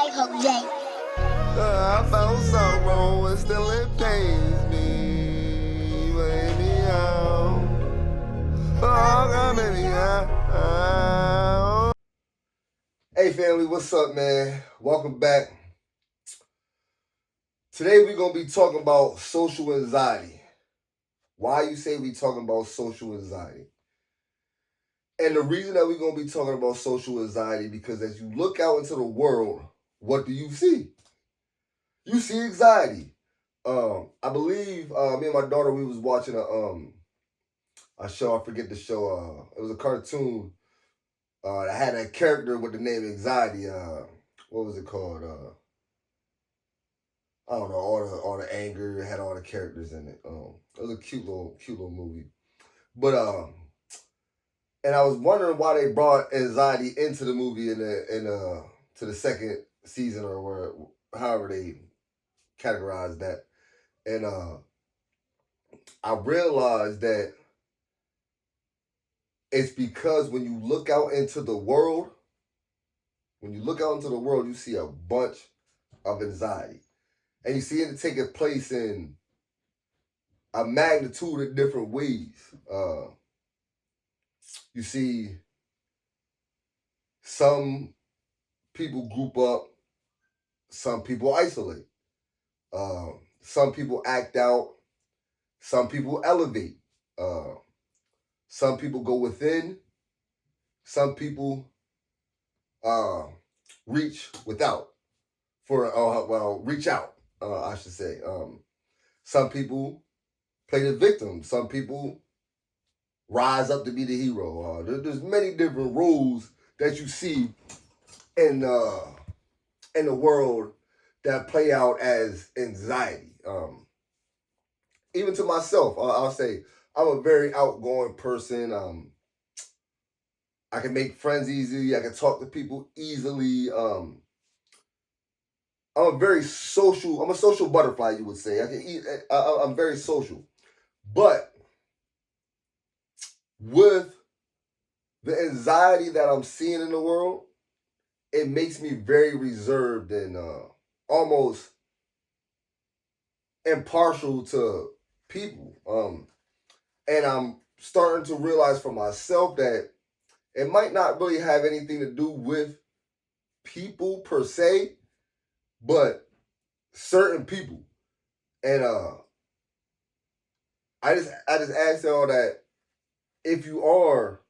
I found something wrong and still it pains me. Baby, oh, baby, Hey family, what's up, man? Welcome back. Today we're gonna be talking about social anxiety. Why you say we talking about social anxiety? And the reason that we're gonna be talking about social anxiety because as you look out into the world, what do you see? You see anxiety. I believe me and my daughter we was watching a show. I forget the show. It was a cartoon that had a character with the name Anxiety. What was it called? I don't know. All the anger it had all the characters in it. It was a cute little movie. But and I was wondering why they brought anxiety into the movie to the second season or however they categorized that. And I realized that it's because when you look out into the world, you see a bunch of anxiety. And you see it taking place in a magnitude of different ways. You see some people group up, some people isolate. Some people act out, some people elevate. Some people go within, some people reach without. Reach out, I should say. Some people play the victim. Some people rise up to be the hero. There's many different roles that you see in the world that play out as anxiety. Even to myself, I'll say I'm a very outgoing person. I can make friends easily. I can talk to people easily. I'm a social butterfly, you would say. I'm very social. But with the anxiety that I'm seeing in the world, it makes me very reserved and almost impartial to people. And I'm starting to realize for myself that it might not really have anything to do with people per se, but certain people. And I just ask y'all that if you are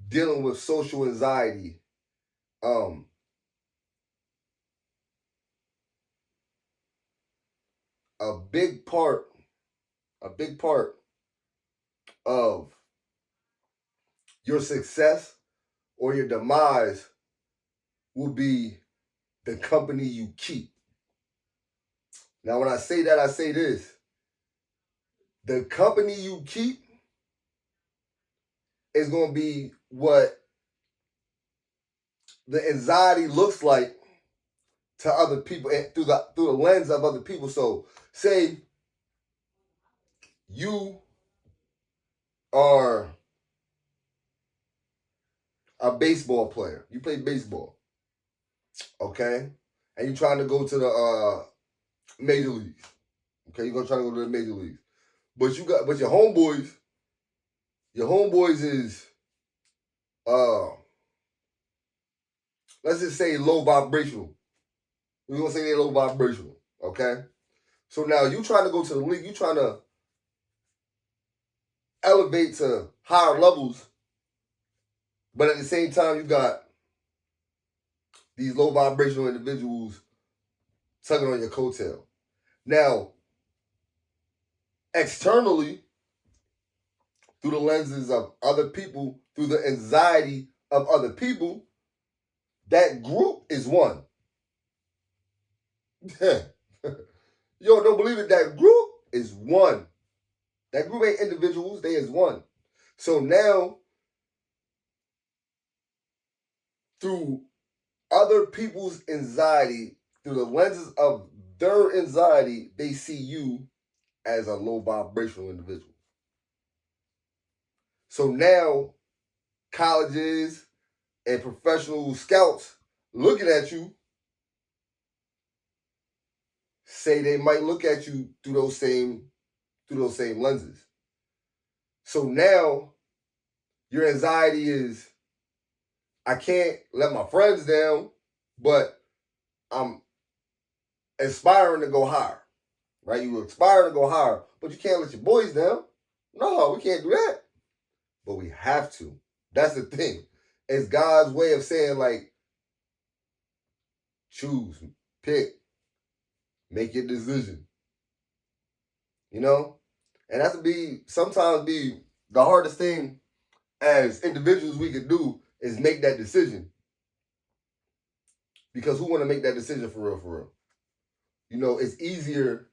dealing with social anxiety, a big part of your success or your demise will be the company you keep. Now, when I say that, I say this. The company you keep is going to be what the anxiety looks like to other people and through the lens of other people. So, say you are a baseball player. You play baseball, okay? And you're trying to go to the major leagues. Okay, you're gonna try to go to the major leagues. But your homeboys is let's just say low vibrational. We're gonna say they're low vibrational, okay? So now you trying to go to the league, you trying to elevate to higher levels, but at the same time you got these low vibrational individuals tugging on your coattail. Now, externally, through the lenses of other people, through the anxiety of other people, that group is one. Yo, don't believe it, that group is one. That group ain't individuals, they is one. So now, through other people's anxiety, through the lenses of their anxiety, they see you as a low vibrational individual. So now, colleges and professional scouts looking at you say they might look at you through those same lenses. So now your anxiety is, I can't let my friends down, but I'm aspiring to go higher, right? You aspire to go higher, but you can't let your boys down. No, we can't do that. But we have to. That's the thing. It's God's way of saying, like, choose, pick, make your decision. You know? And that's sometimes be the hardest thing as individuals we could do is make that decision. Because who want to make that decision for real, for real? You know, it's easier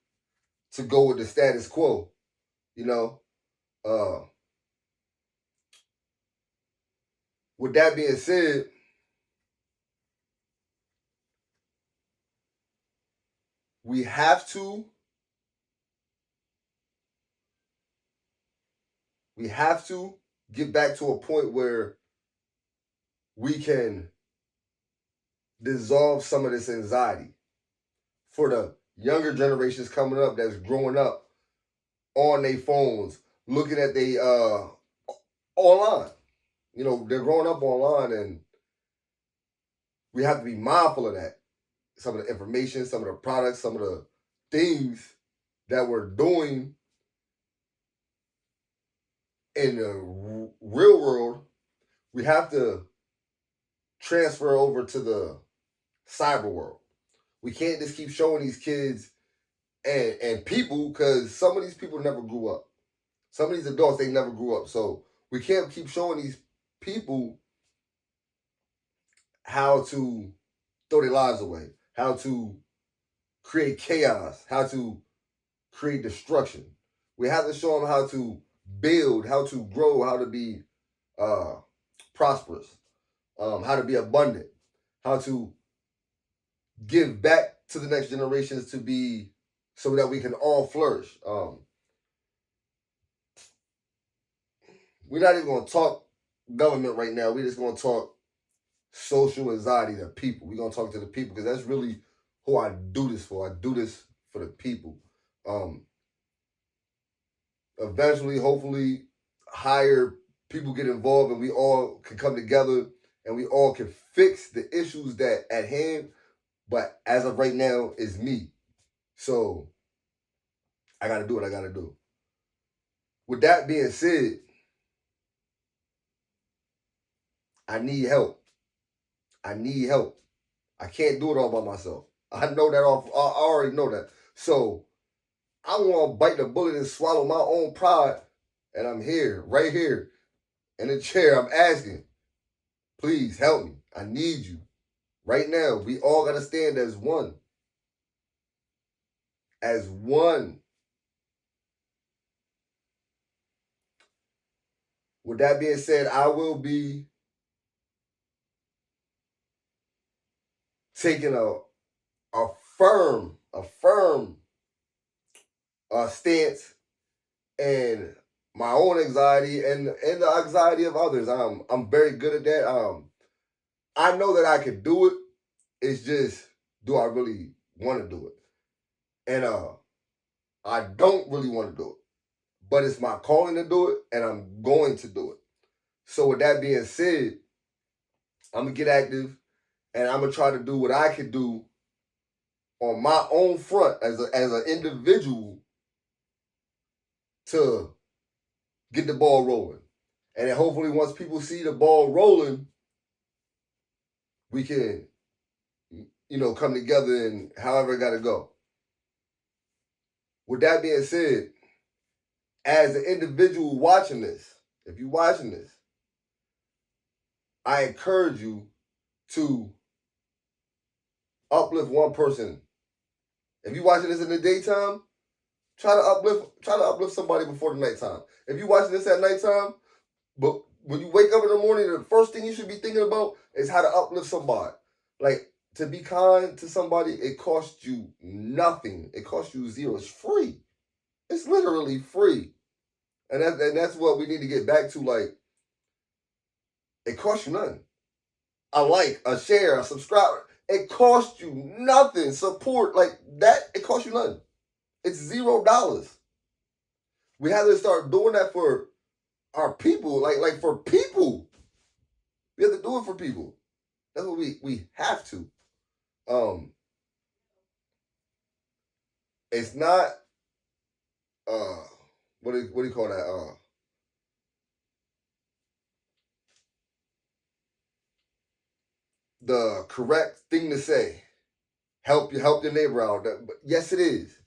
to go with the status quo, you know? With that being said, we have to get back to a point where we can dissolve some of this anxiety for the younger generations coming up that's growing up on their phones, looking at they online. You know, they're growing up online, and we have to be mindful of that. Some of the information, some of the products, some of the things that we're doing in the real world, we have to transfer over to the cyber world. We can't just keep showing these kids and people, because some of these people never grew up. Some of these adults, they never grew up. So we can't keep showing these people how to throw their lives away, how to create chaos, how to create destruction. We have to show them how to build, how to grow, how to be prosperous, how to be abundant, how to give back to the next generations to be, so that we can all flourish. We're not even going to talk government right now. We're just going to talk social anxiety to people. We're going to talk to the people, because that's really who I do this for. I do this for the people. Eventually, hopefully, higher people get involved and we all can come together and we all can fix the issues that at hand. But as of right now, it's me. So I got to do what I got to do. With that being said, I need help. I need help. I can't do it all by myself. I know that I already know that. So I want to bite the bullet and swallow my own pride. And I'm here, right here, in the chair. I'm asking, please help me. I need you. Right now, we all got to stand as one. As one. With that being said, I will be taking a firm stance and my own anxiety and the anxiety of others. I'm very good at that. I know that I can do it. It's just, do I really want to do it? And I don't really want to do it, but it's my calling to do it, and I'm going to do it. So with that being said, I'm gonna get active, and I'm gonna try to do what I can do on my own front as an individual to get the ball rolling. And then hopefully once people see the ball rolling, we can, come together and however it got to go. With that being said, as an individual watching this, if you're watching this, I encourage you to uplift one person. If you're watching this in the daytime, try to uplift somebody before the nighttime. If you're watching this at nighttime, but when you wake up in the morning, the first thing you should be thinking about is how to uplift somebody. Like, to be kind to somebody, it costs you nothing. It costs you zero. It's free. It's literally free. And that's what we need to get back to. Like, it costs you nothing. a like, a share, a subscribe. It costs you nothing. Support like that, it costs you nothing. It's $0. We have to start doing that for our people, like for people. We have to do it for people. That's what we have to. It's not what do you call that? The correct thing to say. Help your neighbor out. But yes, it is.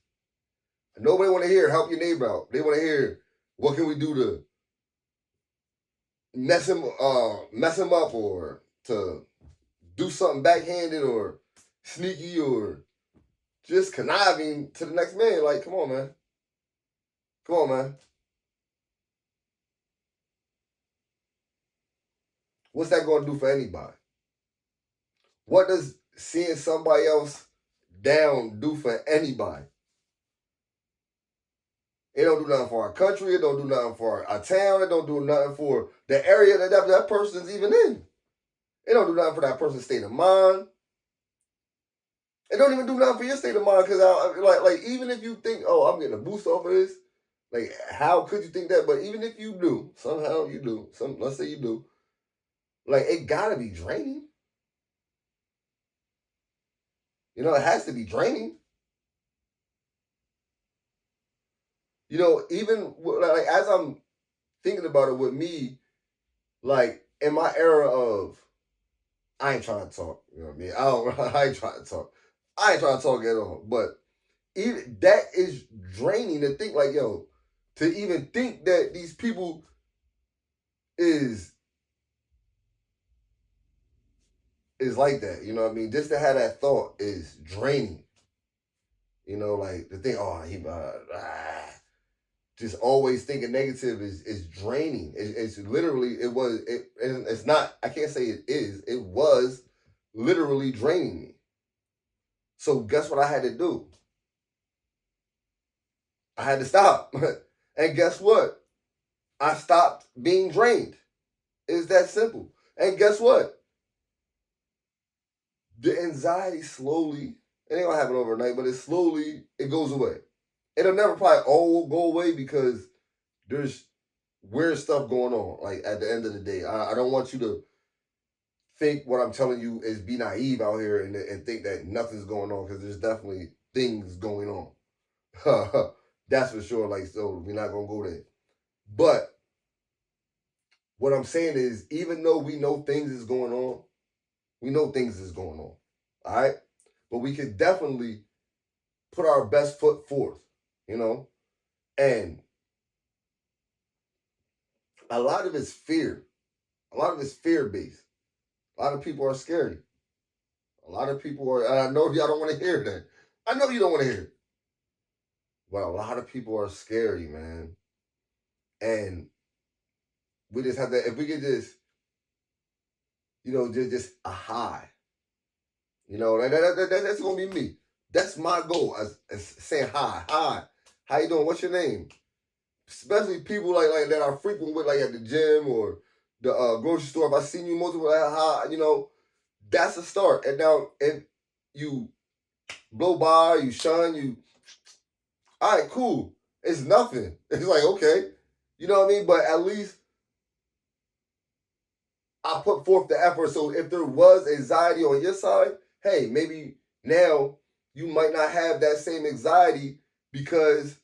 Nobody want to hear help your neighbor out. They want to hear what can we do to mess him up or to do something backhanded or sneaky or just conniving to the next man. Like, come on, man. Come on, man. What's that going to do for anybody? What does seeing somebody else down do for anybody? It don't do nothing for our country. It don't do nothing for our town. It don't do nothing for the area that person's even in. It don't do nothing for that person's state of mind. It don't even do nothing for your state of mind because like even if you think, oh, I'm getting a boost off of this, like how could you think that? But even if you do, somehow you do, let's say you do, like it gotta be draining. You know, it has to be draining. You know, even like as I'm thinking about it with me, like in my era of, I ain't trying to talk. You know what I mean? I ain't trying to talk. I ain't trying to talk at all. But even that is draining to think like, yo, to even think that these people is like that. You know what I mean? Just to have that thought is draining. You know, like to think, oh, he just always thinking negative is draining. It's literally it's not. I can't say it is. It was literally draining me. So guess what I had to do? I had to stop. And guess what? I stopped being drained. It's that simple. And guess what? The anxiety slowly, it ain't gonna happen overnight, but it goes away. It'll never probably all go away because there's weird stuff going on. Like at the end of the day, I don't want you to think what I'm telling you is be naive out here and think that nothing's going on because there's definitely things going on. That's for sure. Like, so we're not gonna go there. But what I'm saying is, even though we know things is going on, we know things is going on. All right, but we could definitely put our best foot forth. You know, and a lot of it's fear. A lot of it's fear based. A lot of people are scared. A lot of people are, and I know y'all don't want to hear that. I know you don't want to hear it. But a lot of people are scary, man. And we just have to, if we could just, you know, just a high. You know, that's going to be me. That's my goal, as saying hi. Hi. How you doing? What's your name? Especially people like that I frequent with, like at the gym or the grocery store. If I seen you multiple, like, hi, you know, that's a start. And now if you blow by, you shun, you, all right, cool. It's nothing. It's like, okay. You know what I mean? But at least I put forth the effort. So if there was anxiety on your side, hey, maybe now you might not have that same anxiety because,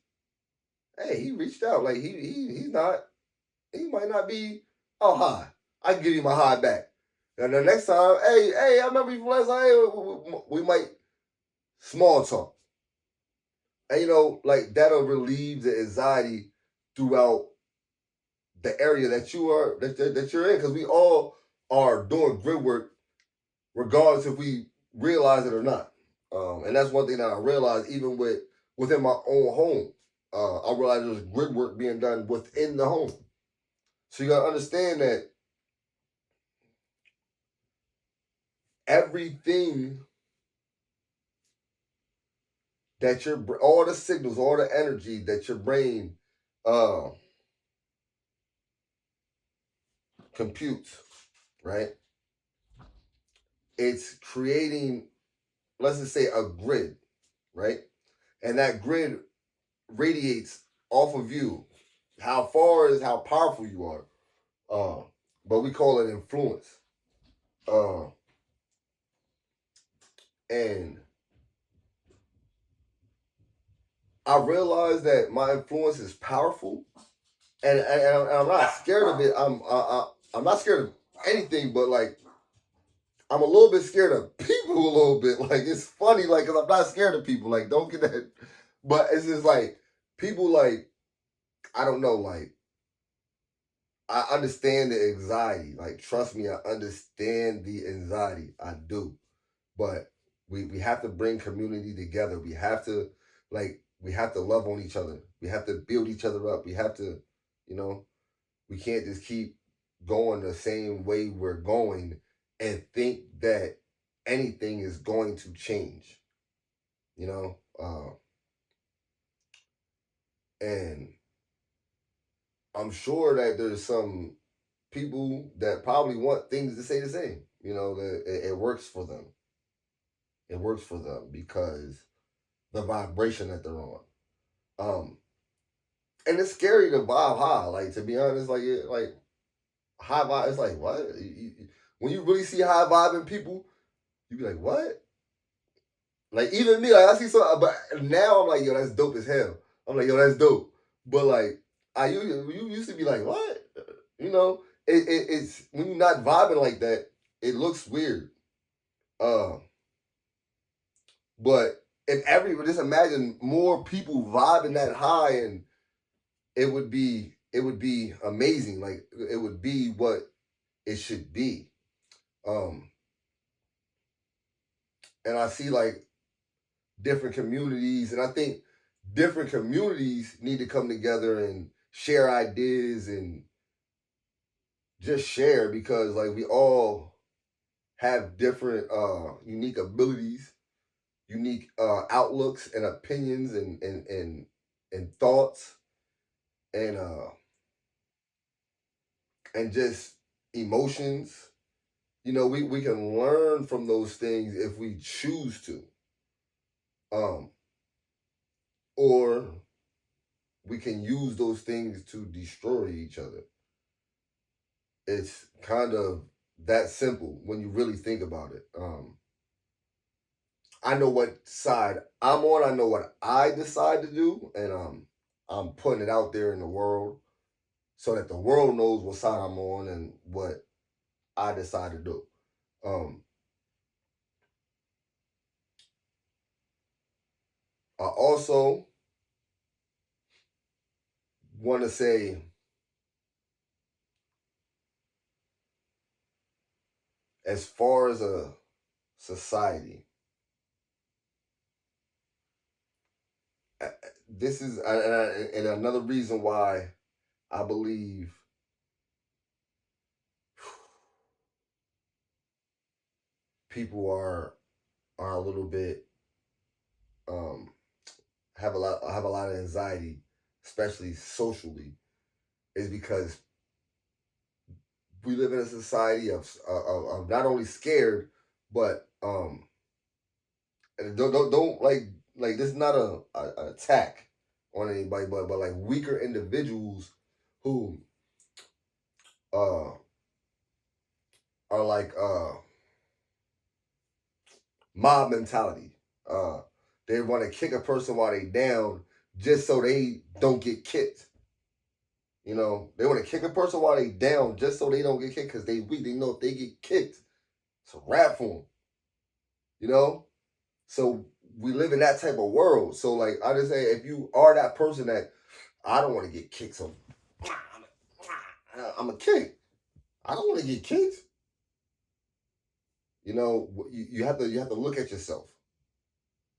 hey, he reached out. Like he might not be a high. I can give you my high back. And the next time, hey, I remember you from last time. We might small talk. And you know, like that'll relieve the anxiety throughout the area that you're in, because we all are doing grid work, regardless if we realize it or not. And that's one thing that I realized even within my own home. I realized there's grid work being done within the home. So you gotta understand that everything that all the signals, all the energy that your brain computes, right? it's creating, let's just say, a grid, right? And that grid radiates off of you. How far is how powerful you are. But we call it influence. Uh, and I realized that my influence is powerful, and I'm not scared of it. I'm not scared of anything, but like I'm a little bit scared of people a little bit. Like it's funny, like because I'm not scared of people. Like don't get that, but it's just like people like I don't know. Like I understand the anxiety. Like trust me, I understand the anxiety. I do, but we have to bring community together. We have to love on each other. We have to build each other up. We have to, you know, we can't just keep going the same way we're going and think that anything is going to change. You know, and I'm sure that there's some people that probably want things to stay the same. You know, that it works for them. It works for them because the vibration that they're on. Um, and it's scary to vibe high. Like to be honest, like high vibe. It's like what when you really see high vibing people, you be like what? Like even me, like I see some, but now I'm like yo, that's dope as hell. I'm like yo, that's dope. But like you used to be like what? You know, it's when you're not vibing like that, it looks weird. Uh, but if just imagine more people vibing that high and it would be amazing. Like it would be what it should be. Um, and I see like different communities, and I think different communities need to come together and share ideas and just share because like we all have different unique abilities, unique outlooks and opinions and thoughts and and just emotions. You know, we can learn from those things if we choose to. Um, or we can use those things to destroy each other. It's kind of that simple when you really think about it. I know what side I'm on. I know what I decide to do, and I'm putting it out there in the world so that the world knows what side I'm on and what I decide to do. Um, I also want to say, as far as a society, this is and another reason why I believe people are a little bit um have a lot of anxiety, especially socially, is because we live in a society of not only scared, but and don't like this is not a attack on anybody, but like weaker individuals who uh are like mob mentality. Uh, they want to kick a person while they down just so they don't get kicked. You know, they want to kick a person while they down just so they don't get kicked because they weak. They know if they get kicked, it's a wrap for them. You know, so we live in that type of world. So like I just say, if you are that person that I don't want to get kicked, so I'm a kick. I don't want to get kicked. You know, you have to look at yourself.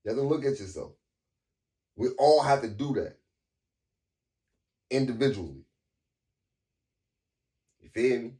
You have to look at yourself. We all have to do that individually. You feel me?